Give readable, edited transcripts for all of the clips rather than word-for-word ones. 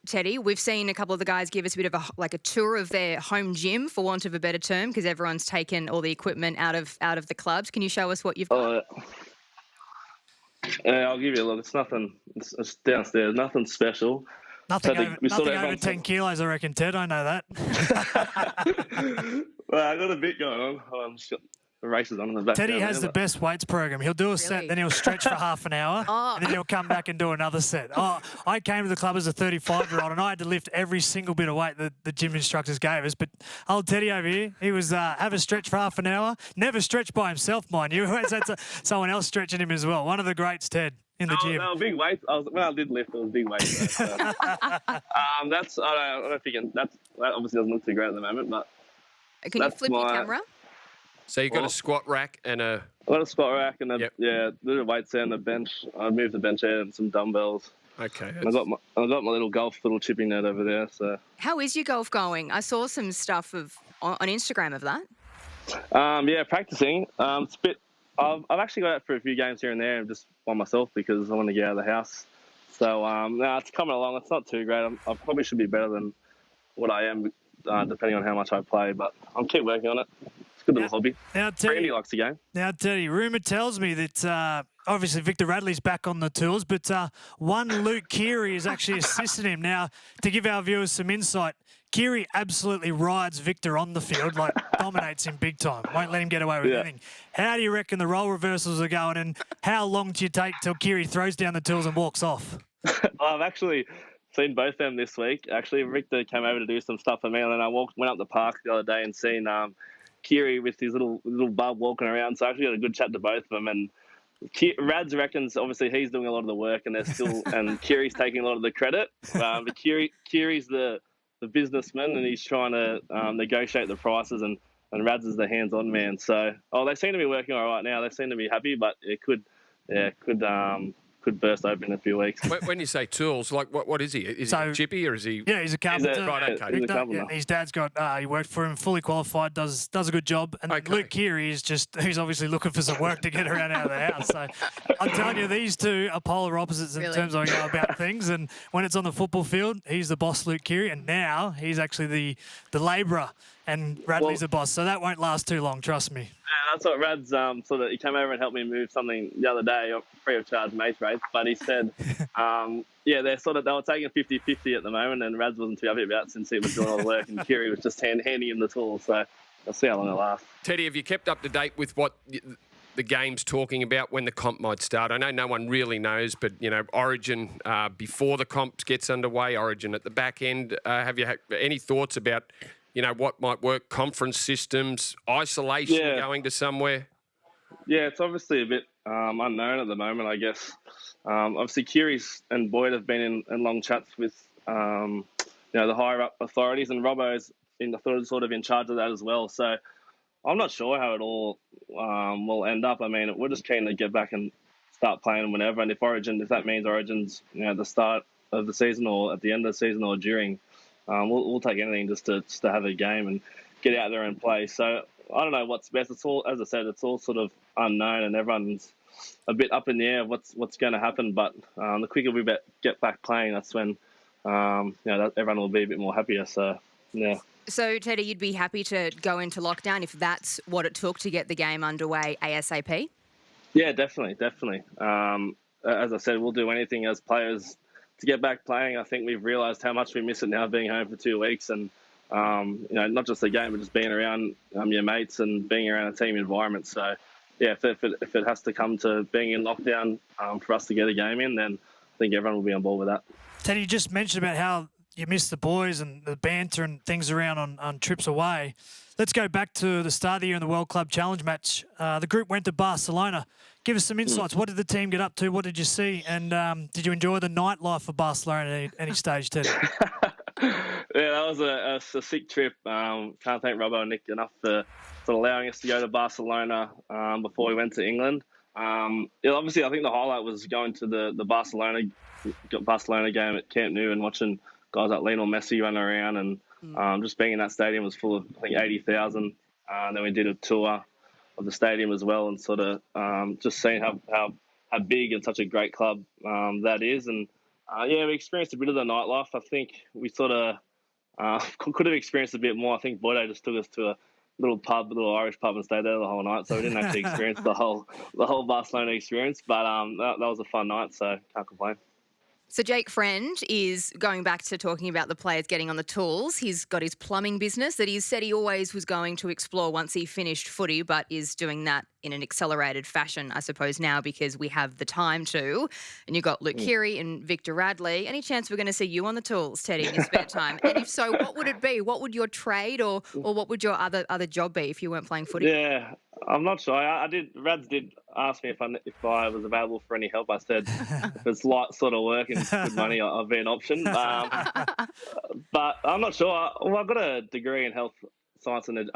Teddy, we've seen a couple of the guys give us a bit of a tour of their home gym, for want of a better term, because everyone's taken all the equipment out of the clubs. Can you show us what you've got? Yeah, I'll give you a look. It's nothing. It's downstairs. Nothing special. Nothing over 10 kilos, I reckon, Ted. I know that. Well, I got a bit going on. I'm just got the races on in the back. Teddy has the best weights program. He'll do a set, then he'll stretch for half an hour, and then he'll come back and do another set. I came to the club as a 35-year-old, and I had to lift every single bit of weight that the gym instructors gave us. But old Teddy over here, he was have a stretch for half an hour. Never stretched by himself, mind you. He always had someone else stretching him as well. One of the greats, Ted. In the gym. They were big weights. When I did lift, it was big weights. So. I don't think that obviously doesn't look too great at the moment, but can you flip your camera? So you've got a squat rack and a. I got a squat rack and a little weights there and a bench. I moved the bench out and some dumbbells. Okay. And I got my little chipping net over there. So. How is your golf going? I saw some stuff on Instagram of that. Yeah, practicing. It's a bit. I've actually got out for a few games here and there, just by myself because I want to get out of the house. So no, it's coming along. It's not too great. I probably should be better than what I am, depending on how much I play. But I'll keep working on it. It's a good little hobby. Randy likes the game. Now, Teddy, rumour tells me that obviously Victor Radley's back on the tools, but one Luke Keary has actually assisted him. Now, to give our viewers some insight, Keary absolutely rides Victor on the field, dominates him big time. Won't let him get away with anything. How do you reckon the role reversals are going, and how long do you take till Keary throws down the tools and walks off? I've actually seen both of them this week. Actually, Victor came over to do some stuff for me, and then I went up the park the other day and seen Keary with his little bub walking around. So I actually got a good chat to both of them, and Rads reckons obviously he's doing a lot of the work, and and Keary's taking a lot of the credit. But Keary's the businessman, and he's trying to negotiate the prices, and Rads is the hands-on man. So, they seem to be working all right now. They seem to be happy, but it could burst open in a few weeks. When you say tools, like what is he? Is he a chippy or is he? Yeah, he's a carpenter. Right, okay. He's a carpenter. His dad's got. He worked for him, fully qualified, does a good job. And Luke Keary is he's obviously looking for some work to get around out of the house. So I'm telling you, these two are polar opposites in terms of about things. And when it's on the football field, he's the boss, Luke Keary, and now he's actually the labourer, and Radley's the boss. So that won't last too long, trust me. Yeah, that's what Rad's he came over and helped me move something the other day, free of charge mates rates. But he said, they were taking 50-50 at the moment, and Rads wasn't too happy about it since he was doing all the work, and Keary was just handing him the tools. So I'll see how long it lasts. Teddy, have you kept up to date with what the game's talking about when the comp might start? I know no one really knows, but Origin before the comp gets underway, Origin at the back end. Have you had any thoughts about? What might work, conference systems, isolation going to somewhere? Yeah, it's obviously a bit unknown at the moment, I guess. Obviously, Keary's and Boyd have been in long chats with, the higher-up authorities, and Robbo's sort of in charge of that as well. So I'm not sure how it all will end up. I mean, we're just keen to get back and start playing whenever. And if that means Origin's, at the start of the season or at the end of the season or during, we'll take anything just to have a game and get out there and play. So I don't know what's best. It's all, as I said, it's all sort of unknown, and everyone's a bit up in the air of what's going to happen. But the quicker we get back playing, that's when everyone will be a bit more happier. So yeah. So Teddy, you'd be happy to go into lockdown if that's what it took to get the game underway ASAP? Yeah, definitely. As I said, we'll do anything as players to get back playing. I think we've realised how much we miss it now, being home for 2 weeks, and not just the game, but just being around your mates and being around a team environment. So, yeah, if it has to come to being in lockdown for us to get a game in, then I think everyone will be on board with that. Teddy, you just mentioned about how you miss the boys and the banter and things around on trips away. Let's go back to the start of the year in the World Club Challenge match. The group went to Barcelona. Give us some insights. What did the team get up to? What did you see? And did you enjoy the nightlife of Barcelona at any stage, Teddy? Yeah, that was a sick trip. Can't thank Robbo and Nick enough for allowing us to go to Barcelona before we went to England. Obviously, I think the highlight was going to the Barcelona game at Camp Nou and watching guys like Lionel Messi run around, and just being in that stadium was full of, I think, 80,000. And then we did a tour of the stadium as well, and sort of just seeing how big and such a great club that is. And Yeah, we experienced a bit of the nightlife. I think we sort of could have experienced a bit more. I think Boydo just took us to a little Irish pub, and stayed there the whole night. So we didn't actually experience the whole Barcelona experience. But that was a fun night, so can't complain. So Jake Friend is going back to talking about the players getting on the tools. He's got his plumbing business that he said he always was going to explore once he finished footy, but is doing that in an accelerated fashion, I suppose, now because we have the time to. And you've got Luke Keary and Victor Radley. Any chance we're going to see you on the tools, Teddy, in your spare time? And if so, what would it be? What would your trade or what would your other job be if you weren't playing footy? Yeah, I'm not sure. Rads did ask me if I was available for any help. I said if it's light sort of work and good money, I'll be an option. But I'm not sure. Well, I've got a degree in health science and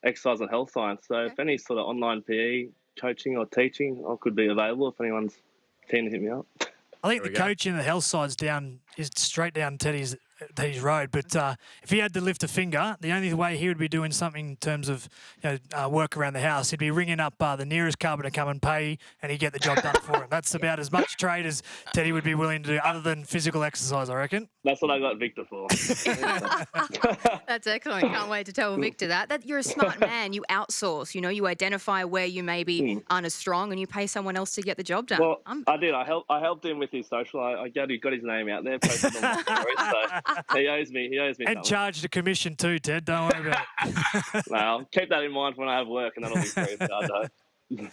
exercise and health science. So if any sort of online PE coaching or teaching, I could be available if anyone's keen to hit me up. I think the coaching and the health side's is straight down Teddy's road. But if he had to lift a finger, the only way he would be doing something in terms of work around the house, he'd be ringing up the nearest carpenter to come and pay, and he'd get the job done for him. That's about as much trade as Teddy would be willing to do, other than physical exercise, I reckon. That's what I got Victor for. That's excellent. Can't wait to tell Victor that you're a smart man. You outsource. You identify where you maybe aren't as strong, and you pay someone else to get the job done. Well, I did. I helped him with his social. I got his name out there, posted on my story, so he owes me. And something. Charged a commission too, Ted. Don't worry about it. No, I'll keep that in mind when I have work, and that'll be free.